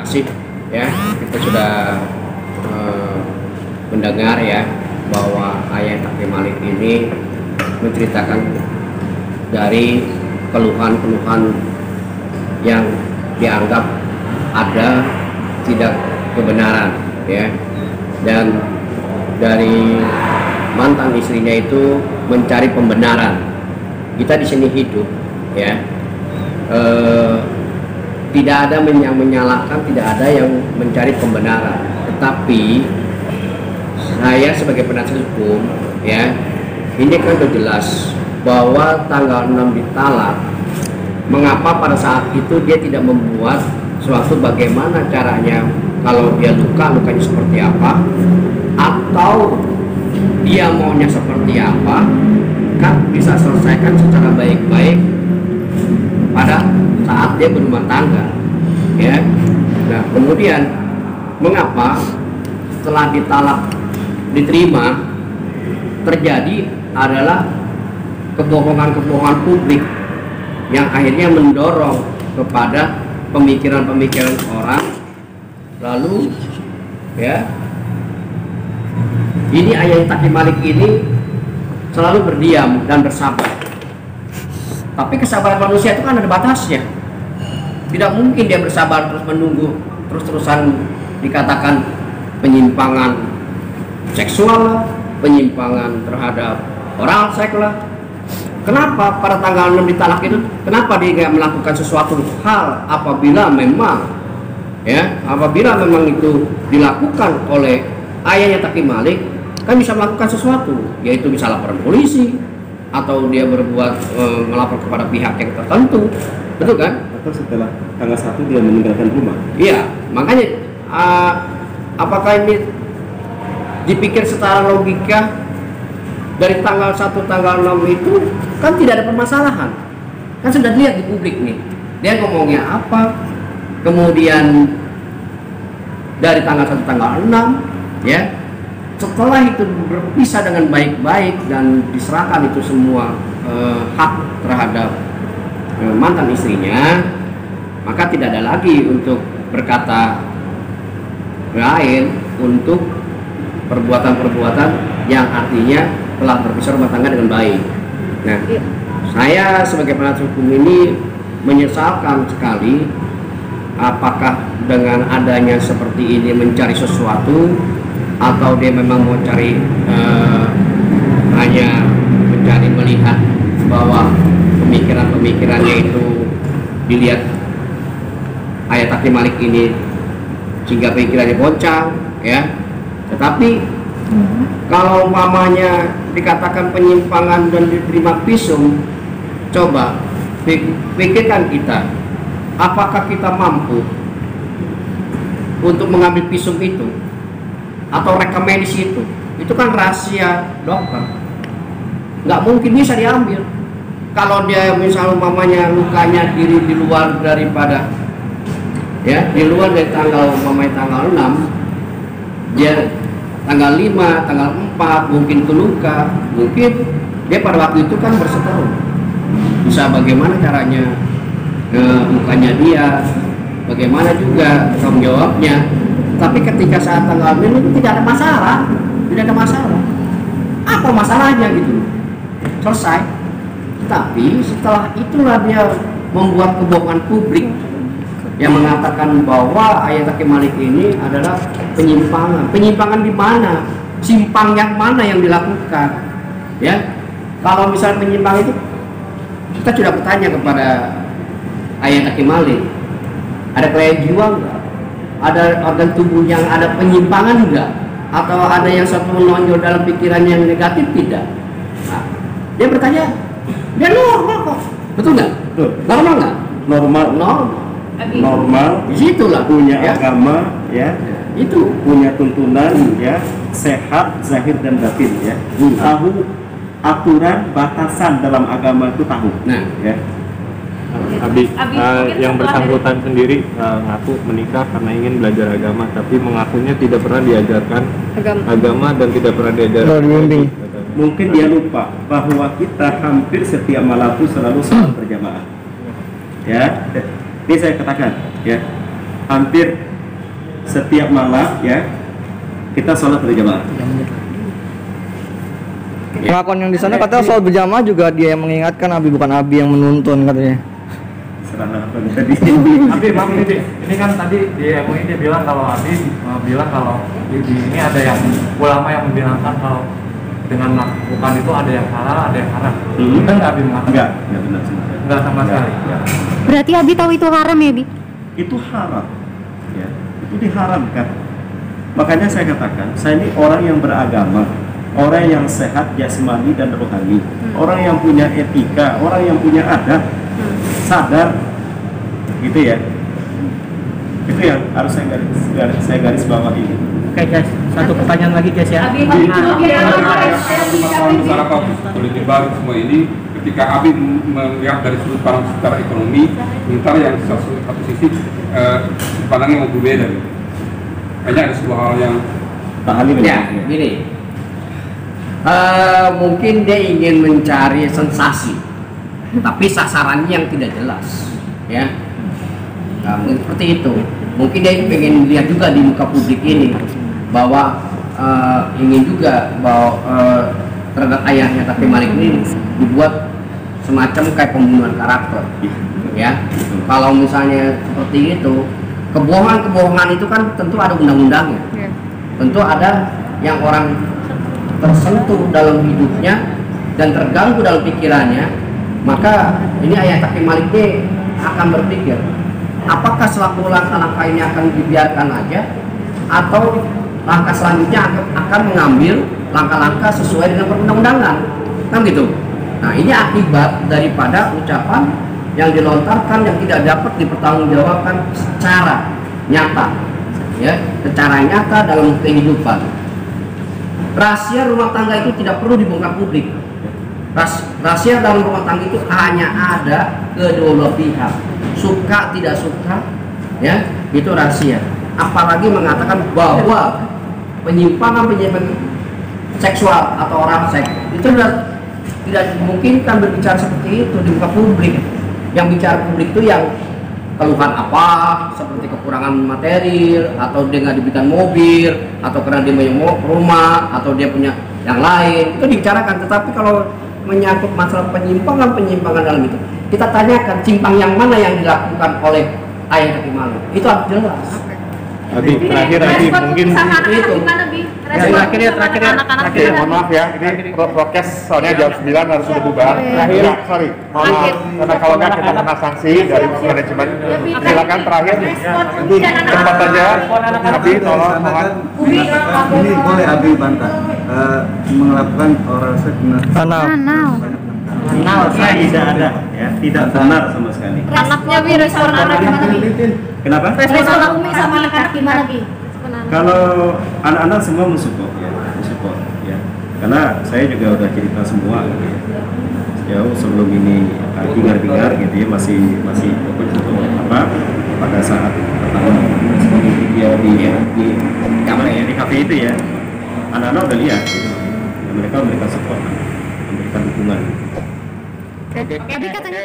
kasih ya, kita sudah mendengar ya bahwa ayat Takim Malik ini menceritakan dari keluhan-keluhan yang dianggap ada tidak kebenaran ya, dan dari mantan istrinya itu mencari pembenaran. Kita di sini hidup ya, tidak ada yang menyalahkan, tidak ada yang mencari pembenaran, tetapi saya sebagai penasihat hukum ya, ini kan sudah jelas bahwa tanggal 6 ditalak. Mengapa pada saat itu dia tidak membuat suatu bagaimana caranya, kalau dia lukanya seperti apa, atau dia maunya seperti apa, kan bisa selesaikan secara baik-baik pada saat dia berumah tangga ya. Nah kemudian mengapa setelah ditalak diterima terjadi adalah kebohongan-kebohongan publik yang akhirnya mendorong kepada pemikiran-pemikiran orang. Lalu ya, ini ayat Takim Malik ini selalu berdiam dan bersabar. Tapi kesabaran manusia itu kan ada batasnya. Tidak mungkin dia bersabar terus menunggu terus-terusan dikatakan penyimpangan seksual lah, penyimpangan terhadap oral seks lah. Kenapa pada tanggal 6 ditalak itu, kenapa dia nggak melakukan sesuatu hal apabila memang itu dilakukan oleh ayahnya Takim Malik, kan bisa melakukan sesuatu, yaitu bisa laporan polisi atau dia berbuat melapor kepada pihak yang tertentu, betul kan? Atau setelah tanggal 1 dia meninggalkan rumah. Iya, makanya apakah ini dipikir secara logika? Dari tanggal 1 tanggal 6 itu kan tidak ada permasalahan, kan sudah dilihat di publik nih dia ngomongnya apa. Kemudian dari tanggal 1 tanggal 6 ya, setelah itu berpisah dengan baik-baik dan diserahkan itu semua hak terhadap mantan istrinya, maka tidak ada lagi untuk berkata lain untuk perbuatan-perbuatan yang artinya telah berpisah rumah tangga dengan baik. Nah, saya sebagai penasihat hukum ini menyesalkan sekali apakah dengan adanya seperti ini mencari sesuatu, atau dia memang mau cari hanya mencari melihat bahwa pemikiran-pemikirannya itu dilihat ayat Takim Malik ini sehingga pikirannya goncang ya. Tetapi kalau mamanya dikatakan penyimpangan dan diterima visum, coba pikirkan kita, apakah kita mampu untuk mengambil visum itu atau rekam medis itu? Itu kan rahasia dokter, nggak mungkin bisa diambil. Kalau dia misalnya mamanya lukanya di luar daripada ya, di luar dari tanggal tanggal 6, dia tanggal 5, tanggal 4 mungkin itu luka, mungkin dia pada waktu itu kan berseteru, bisa bagaimana caranya lukanya dia, bagaimana juga tanggung jawabnya. Tapi ketika saat tanggal 5 itu tidak ada masalah, apa masalahnya gitu, selesai. Tapi setelah itulah dia membuat kebohongan publik yang mengatakan bahwa ayat Takim Malik ini adalah penyimpangan. Penyimpangan di mana? Simpang yang mana yang dilakukan? Ya, kalau misalnya penyimpang itu, kita sudah bertanya kepada ayat Takim Malik, ada kelainan jiwa enggak? Ada organ tubuh yang ada penyimpangan enggak? Atau ada yang satu menonjol dalam pikiran yang negatif tidak? Nah, dia bertanya, dia normal kok, betul nggak? Betul. Normal nggak? Normal, disitulah punya ya, agama ya, itu punya tuntunan ya, sehat zahir dan batin ya, tahu aturan batasan dalam agama itu tahu. Nah ya, yang bersangkutan sendiri ngaku menikah karena ingin belajar agama, tapi mengakunya tidak pernah diajarkan agama dan tidak pernah diajarkan bimbing. Mungkin dia lupa bahwa kita hampir setiap malam itu selalu salat berjamaah. Ya, ini saya katakan ya, hampir setiap malam ya kita sholat berjamaah. Pengakuan yang di sana katanya soal berjamaah juga dia yang mengingatkan, Abi bukan Abi yang menuntun katanya. Serana apa tadi? Abi, maaf ini kan tadi di MUI dia bilang kalau Abi bilang kalau di ini ada yang ulama yang membilangkan kalau dengan melakukan itu ada yang halal, ada yang haram. Benar nggak Abi mengatakan? Enggak benar sih. Enggak sama sekali. Ya. Berarti Abi tahu itu haram ya, Bi? Itu haram, ya. Itu diharamkan. Makanya saya katakan, saya ini orang yang beragama, orang yang sehat jasmani dan rohani, orang yang punya etika, orang yang punya adab, sadar, gitu ya. Itu yang harus saya garis bawahi. Oke guys, satu pertanyaan lagi guys ya. Masalah besar apa politik baru semua ini ketika Abi melihat dari sudut pandang secara ekonomi, sementara yang satu sisi pandangnya mau berbeda. Hanya ada sebuah hal yang Pak Halim Ya, gini. Mungkin dia ingin mencari sensasi, tapi sasarannya yang tidak jelas, ya. Nah, mungkin seperti itu. Mungkin dia ingin lihat juga di muka publik ini bahwa ingin juga bahwa terhadap ayahnya Tapi Malik ini dibuat semacam kayak pembunuhan karakter, ya. Kalau misalnya seperti itu, kebohongan itu kan tentu ada undang-undangnya, tentu ada yang orang tersentuh dalam hidupnya dan terganggu dalam pikirannya, maka ini ayah Tapi Malik ini akan berpikir, apakah selaku langkah-langkah ini akan dibiarkan aja atau langkah selanjutnya akan mengambil langkah-langkah sesuai dengan perundang-undangan, kan gitu. Nah, ini akibat daripada ucapan yang dilontarkan yang tidak dapat dipertanggungjawabkan secara nyata, ya, secara nyata dalam kehidupan. Rahasia rumah tangga itu tidak perlu dibongkar publik. Rahasia dalam rumah tangga itu hanya ada kedua belah pihak, suka tidak suka, ya, itu rahasia. Apalagi mengatakan bahwa penyimpangan seksual atau orang seks itu tidak dimungkinkan berbicara seperti itu di muka publik. Yang bicara publik itu yang keluhan apa, seperti kekurangan materi, atau dia nggak diberikan mobil, atau karena dia punya rumah, atau dia punya yang lain, itu dibicarakan. Tetapi kalau menyangkut masalah penyimpangan dalam itu, kita tanyakan simpang yang mana yang dilakukan oleh ayah Tapi Malik, itu harus jelas. Abi, terakhir mungkin itu. Terakhir, mohon maaf ya, ini prokes soalnya jam 9 harus sudah bubar. Terakhir, sorry, mohon maaf, karena kalau nggak kita kena sanksi dari manajemen. Silakan terakhir, cepat saja. Abi, tolong, mohon. Ini boleh Abi bantah melakukan oral seks Kenal saya tidak ada, ya, tidak benar sama sekali. Anaknya Bi, respon anak gimana Bi? Kenapa? Respon Umi sama anak-anak gimana Bi? Kalau anak-anak semua mensupport ya, karena saya juga udah cerita semua gitu ya. Jauh sebelum ini bingar-bingar gitu ya, masih apa pada saat pertama dia di kamar ya, di kafe itu ya, anak-anak udah lihat gitu. Mereka support, memberikan dukungan. Oke. Katanya